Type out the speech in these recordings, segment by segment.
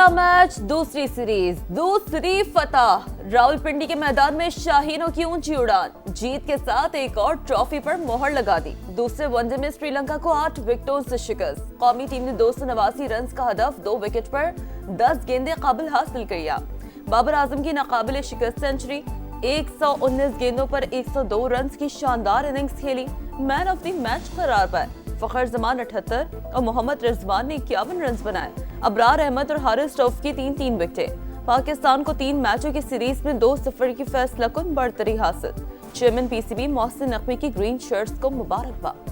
तीसरा मैच, दूसरी सीरीज, दूसरी फतह। रावलपिंडी के मैदान में शाहीनों की ऊंची उड़ान, जीत के साथ एक और ट्रॉफी पर मोहर लगा दी। दूसरे वनडे में श्रीलंका को 8 विकेटों से शिकस्त। कौमी टीम ने 289 रन का हदफ 2 विकेट पर 10 गेंदें काबिल हासिल किया। बाबर आजम की नाकाबिले शिकस्त सेंचुरी, 119 गेंदों पर 102 रन की शानदार इनिंग्स खेली। मैन ऑफ द मैच करार पर फखर जमान 78 और मोहम्मद रिजवान ने 51 रन बनाए। अबरार अहमद और हारिस रऊफ की 3-3 विकेटें। पाकिस्तान को 3 मैचों की सीरीज में 2-0 की फैसला कुन बढ़तरी हासिल। चेयरमैन पीसीबी मोहसिन नकवी की ग्रीन शर्ट्स को मुबारकबाद।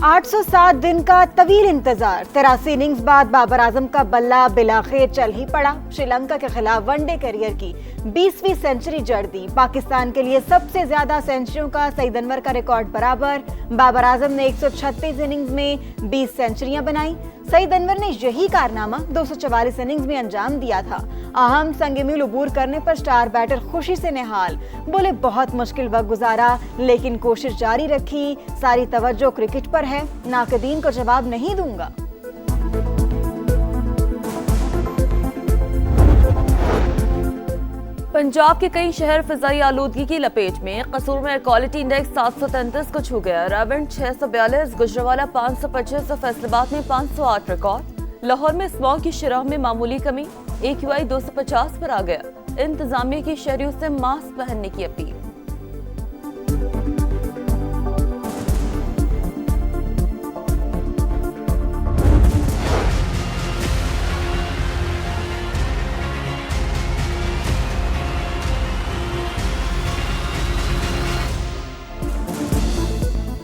807 दिन का तवील इंतजार, 83 इनिंग्स बाद बाबर आजम का बल्ला बिलाखिर चल ही पड़ा। श्रीलंका के खिलाफ वनडे करियर की 20वीं सेंचुरी जड़ दी। पाकिस्तान के लिए सबसे ज्यादा सेंचुरियों का सईद अनवर का रिकॉर्ड बराबर। बाबर आजम ने 136 इनिंग्स में 20 सेंचुरियां बनाई। सईद अनवर ने यही कारनामा 244 इनिंग्स में अंजाम दिया था। अहम संगमील उबूर करने पर स्टार बैटर खुशी से निहाल, बोले बहुत मुश्किल वक्त गुजारा लेकिन कोशिश जारी रखी। सारी तवज्जो क्रिकेट पर है, नाकदीन को जवाब नहीं दूंगा। पंजाब के कई शहर फिजाई आलूदगी की लपेट में। कसूर में एयर क्वालिटी इंडेक्स 733 को छू गया। रावंड 642, गुजरावाला 525 और फैसलाबाद में 508 रिकॉर्ड। लाहौर में स्मॉग की शरह में मामूली कमी, AQI 250 पर आ गया। इंतजामिया की शहरियों से मास्क पहनने की अपील।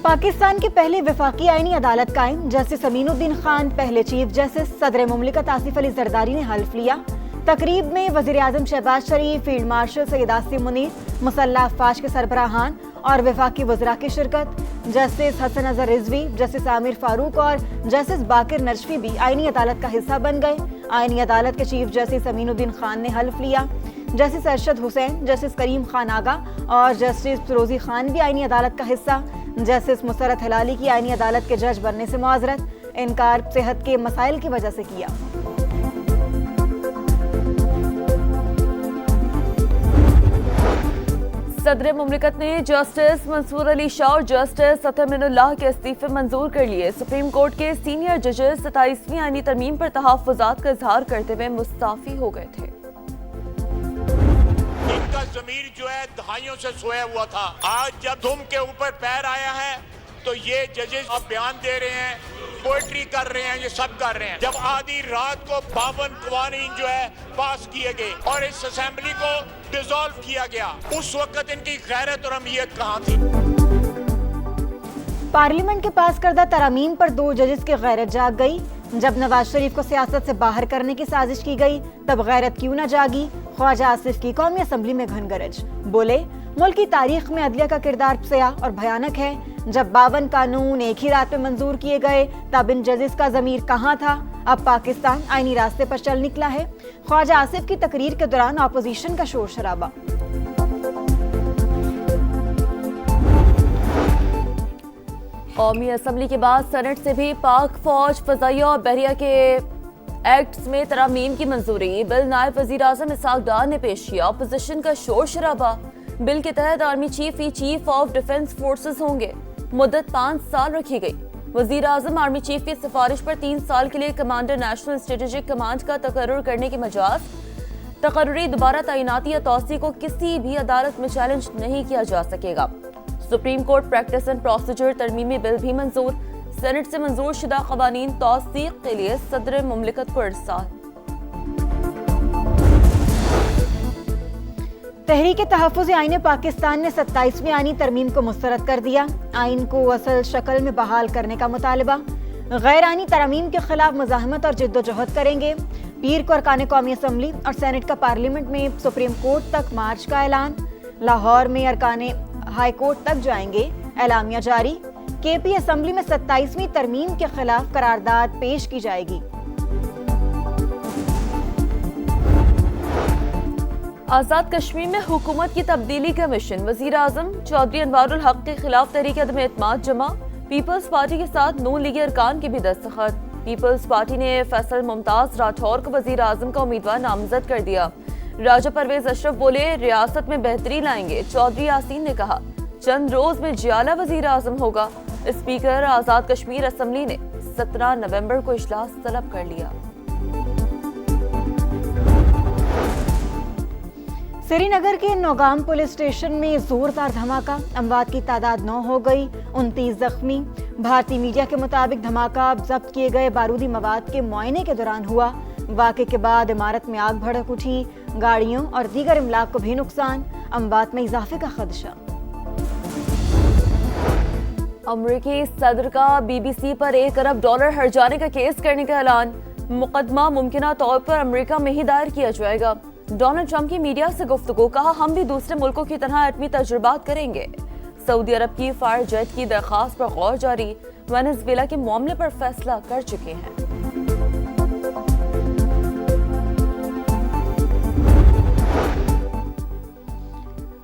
पाकिस्तान की पहली वफाकी आईनी अदालत कायम। जस्टिस अमीनुद्दीन खान पहले चीफ जस्टिस। सदर मुमलिकत आसिफ अली जरदारी ने हल्फ लिया। तकरीब में वजीर आजम शहबाज शरीफ, फील्ड मार्शल सैयद आसिम मुनीर, मुसल्लह अफवाज के सरबराहान और वफाकी वज़रा की शिरकत। जस्टिस हसन अजहर रिजवी, जस्टिस आमिर फारूक और जस्टिस बाकिर नजफी भी आईनी अदालत का हिस्सा बन गए। आईनी अदालत के चीफ जस्टिस अमीनुद्दीन खान ने हल्फ लिया। जस्टिस अरशद हुसैन, जस्टिस करीम खान आगा और जस्टिस फिरोजी खान भी आईनी अदालत का हिस्सा। जस्टिस मुसरत हिलाली की आईनी अदालत के जज बनने से मुआजरत, इनकार सेहत के मसाइल की वजह से किया। सदर मुमलिकत ने जस्टिस मंसूर अली शाह और जस्टिस अतर मिनुल्लाह के इस्तीफे मंजूर कर लिए। सुप्रीम कोर्ट के सीनियर जजेस 27वीं आईनी तरमीम पर तहफ़्फ़ुज़ात का इजहार करते हुए मुस्ताफी हो गए थे। इनका ज़मीर जो है दहाइयों से सोया हुआ था, आज जब दुम के ऊपर पैर आया है तो ये जजेस अब बयान दे रहे हैं, पोएट्री कर रहे हैं, ये सब कर रहे हैं। जब आधी रात को 52 कवानीन जो है पास किए गए और इस असेंबली को डिसॉल्व किया गया, उस वक्त इनकी गैरत और अहमियत कहाँ थी? पार्लियामेंट के पास करदा तरामीम पर 2 जजेस की गैरत जाग गई। जब नवाज शरीफ को सियासत से बाहर करने की साजिश की गई तब गैरत क्यों न जागी? ख्वाजा आसिफ की कौमी असम्बली में घनगरज, बोले मुल्क की तारीख में अदलिया का किरदार स्याह और भयानक है। जब 52 कानून एक ही रात में मंजूर किए गए तब इन जजेस का ज़मीर कहाँ था? अब पाकिस्तान आईनी रास्ते पर चल निकला है। ख्वाजा आसिफ की तकरीर के दौरान अपोजिशन का शोर शराबा। कौमी असम्बली के बाद सेनेट से भी पाक फौज, फजाइया और बहरिया के एक्ट्स में तरामीम की मंजूरी। बिल नायब वजीर आजम इसहाक डार ने पेश किया। अपोजिशन का शोर शराबा। बिल के तहत army chief he chief of defence forces होंगे। मुद्दत 5 साल रखी गई। वजीर आजम आर्मी चीफ की सिफारिश पर 3 साल के लिए कमांडर नेशनल स्ट्रेटेजिक कमांड का तकर्रुर करने की मजाज। तकर्रुरी दोबारा तैनाती या तौसी को किसी भी अदालत में चैलेंज नहीं किया जा सकेगा। Supreme Court practice and procedure तरमीमी बिल भी मंजूर। सेनेट से मंजूर शुदा कवानीन तौसीक के लिए सदर मुमलिकत को इरसाल। तहरीक तहफ़्फ़ुज़ आईन पाकिस्तान ने 27वीं आईनी तरमीम को मुस्तरद कर दिया। आइन को असल शक्ल में बहाल करने का मुतालबा। गैर आईनी तरमीम के खिलाफ मुज़ाहमत और जिद्दोजहद करेंगे। पीर को अरकान कौमी असम्बली और सेनेट का पार्लियामेंट में सुप्रीम कोर्ट तक मार्च का ऐलान। लाहौर में अरकान हाई कोर्ट तक जाएंगे, एलामिया जारी। KP असम्बली में 27वीं तरमीम के खिलाफ करारदाद पेश की जाएगी। आजाद कश्मीर में हुकूमत की तब्दीली का मिशन। वजीर आजम चौधरी अनवारुल हक के खिलाफ तहरीक अदम एतमाद जमा। پیپلز پارٹی کے ساتھ نون لیگی ارکان کی بھی دستخط۔ پیپلز پارٹی نے فیصل ممتاز راٹھور کو وزیر اعظم کا امیدوار نامزد کر دیا۔ راجہ پرویز اشرف بولے ریاست میں بہتری لائیں گے۔ چودھری یاسین نے کہا چند روز میں جیالہ وزیر اعظم ہوگا۔ اسپیکر آزاد کشمیر اسمبلی نے 17 نومبر کو اجلاس طلب کر لیا۔ سری نگر کے نوگام پولیس اسٹیشن میں زوردار دھماکہ، اموات کی تعداد 9 ہو گئی، 29 زخمی۔ بھارتی میڈیا کے مطابق دھماکہ ضبط کیے گئے بارودی مواد کے معائنے کے دوران ہوا۔ واقعے کے بعد عمارت میں آگ بھڑک اٹھی، گاڑیوں اور دیگر املاک کو بھی نقصان، اموات میں اضافے کا خدشہ۔ امریکی صدر کا بی بی سی پر $1 ارب ہرجانے کا کیس کرنے کا اعلان۔ مقدمہ ممکنہ طور پر امریکہ میں ہی دائر کیا جائے گا۔ ڈونلڈ ٹرمپ کی میڈیا سے گفتگو، کہا ہم بھی دوسرے ملکوں کی طرح ایٹمی تجربات کریں گے۔ سعودی عرب کی فائر جیٹ کی درخواست پر غور جاری، وینزویلا کے معاملے پر فیصلہ کر چکے ہیں۔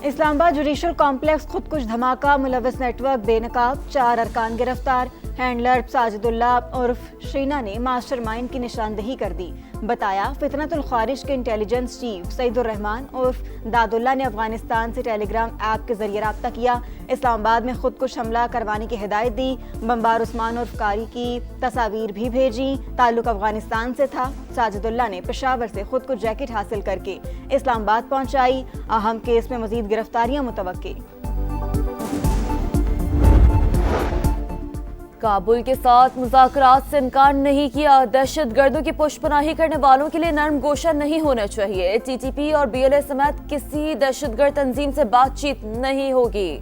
اسلام آباد جوڈیشل کمپلیکس خودکش دھماکہ، ملوث نیٹ ورک بے نقاب، 4 ارکان گرفتار۔ ہینڈلر ساجد اللہ عرف شینا نے ماسٹر مائنڈ کی نشاندہی کر دی، بتایا فتنۃ الخارج کے انٹیلیجنس چیف سعید الرحمان عرف داد اللہ نے افغانستان سے ٹیلی گرام ایپ کے ذریعے رابطہ کیا، اسلام آباد میں خودکش حملہ کروانے کی ہدایت دی، بمبار عثمان عرف قاری کی تصاویر بھی بھیجی، تعلق افغانستان سے تھا۔ ساجد اللہ نے پشاور سے خودکش جیکٹ حاصل کر کے اسلام آباد پہنچائی، اہم کیس میں مزید گرفتاریاں متوقع۔ کابل کے ساتھ مذاکرات سے انکار نہیں کیا، دہشت گردوں کی پشت پناہی کرنے والوں کے لیے نرم گوشہ نہیں ہونا چاہیے، ٹی ٹی پی اور بی ایل اے سمیت کسی دہشت گرد تنظیم سے بات چیت نہیں ہوگی۔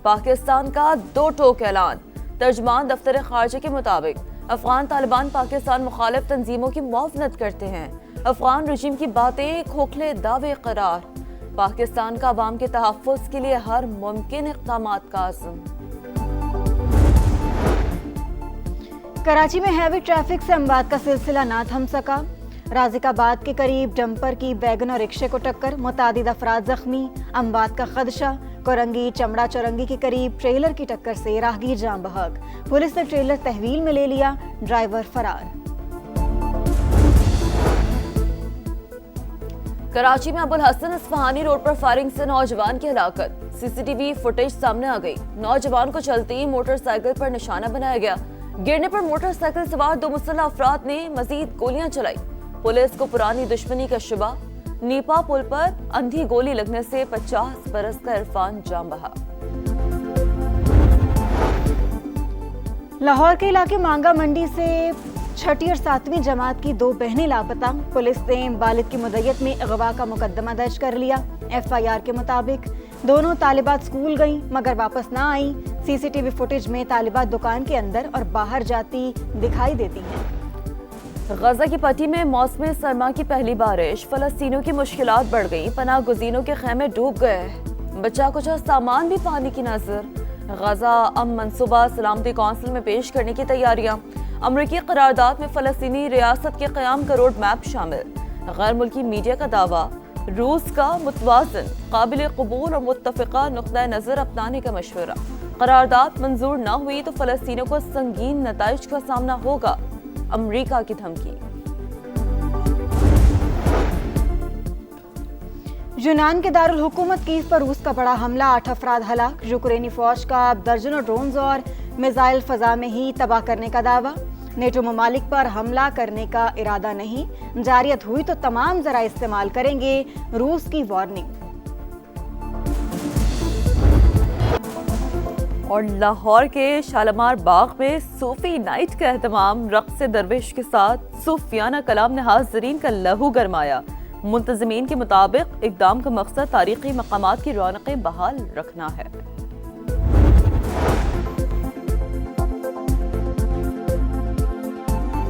پاکستان کا 2 ٹوک اعلان، ترجمان دفتر خارجہ کے مطابق افغان طالبان پاکستان مخالف تنظیموں کی معاونت کرتے ہیں، افغان رجیم کی باتیں کھوکھلے دعوے قرار، پاکستان کا عوام کے تحفظ کے لیے ہر ممکن اقدامات کا عزم۔ کراچی میں ہیوی ٹریفک سے اموات کا سلسلہ نہ تھم سکا، رازق آباد کے قریب ڈمپر کی ویگن اور رکشے کو ٹکر، متعدد افراد زخمی، اموات کا خدشہ۔ کورنگی چمڑا چورنگی کے قریب ٹریلر کی ٹکر سے راہگیر جاں بحق، پولیس نے ٹریلر تحویل میں لے لیا، ڈرائیور فرار۔ کراچی میں ابوالحسن اصفہانی روڈ پر فائرنگ سے نوجوان کی ہلاکت، سی سی ٹی وی فوٹیج سامنے آ گئی، نوجوان کو چلتی ہی موٹر سائیکل پر نشانہ بنایا گیا، گرنے پر موٹر سائیکل سوار 2 مسلح افراد نے مزید گولیاں چلائی، پولیس کو پرانی دشمنی کا شبہ، نیپا پل پر اندھی گولی لگنے سے 50 برس کا عرفان جاں بحق۔ لاہور کے علاقے مانگا منڈی سے 6ٹھی اور 7ویں جماعت کی 2 بہنیں لاپتہ، پولیس نے بالغ کی مدعیت میں اغوا کا مقدمہ درج کر لیا۔ ایف آئی آر کے مطابق دونوں طالبات اسکول گئیں مگر واپس نہ آئیں، سی سی ٹی وی فوٹیج میں طالبات دکان کے اندر اور باہر جاتی دکھائی دیتی ہیں۔ غزہ کی پٹی میں موسم سرما کی پہلی بارش، فلسطینیوں کی مشکلات بڑھ گئیں، پناہ گزینوں کے خیمے ڈوب گئے، بچا کچا سامان بھی پانی کی نظر۔ غزہ امن منصوبہ سلامتی کونسل میں پیش کرنے کی تیاریاں، امریکی قرارداد میں فلسطینی ریاست کے قیام کا روڈ میپ شامل، غیر ملکی میڈیا کا دعویٰ، روس کا متوازن، قابل قبول اور متفقہ نقطۂ نظر اپنانے کا مشورہ، قرارداد منظور نہ ہوئی تو فلسطینیوں کو سنگین نتائج کا سامنا ہوگا، امریکہ کی دھمکی۔ یونان کے دارالحکومت کیف پر روس کا بڑا حملہ، 8 افراد ہلاک، یوکرینی فوج کا درجنوں ڈرونز اور میزائل فضا میں ہی تباہ کرنے کا دعویٰ، نیٹو ممالک پر حملہ کرنے کا ارادہ نہیں، جارحیت ہوئی تو تمام ذرائع استعمال کریں گے، روس کی وارننگ۔ اور لاہور کے شالمار باغ میں صوفی نائٹ کا اہتمام، رقص درویش کے ساتھ صوفیانہ کلام نے حاضرین کا لہو گرمایا، منتظمین کے مطابق اقدام کا مقصد تاریخی مقامات کی رونقیں بحال رکھنا ہے۔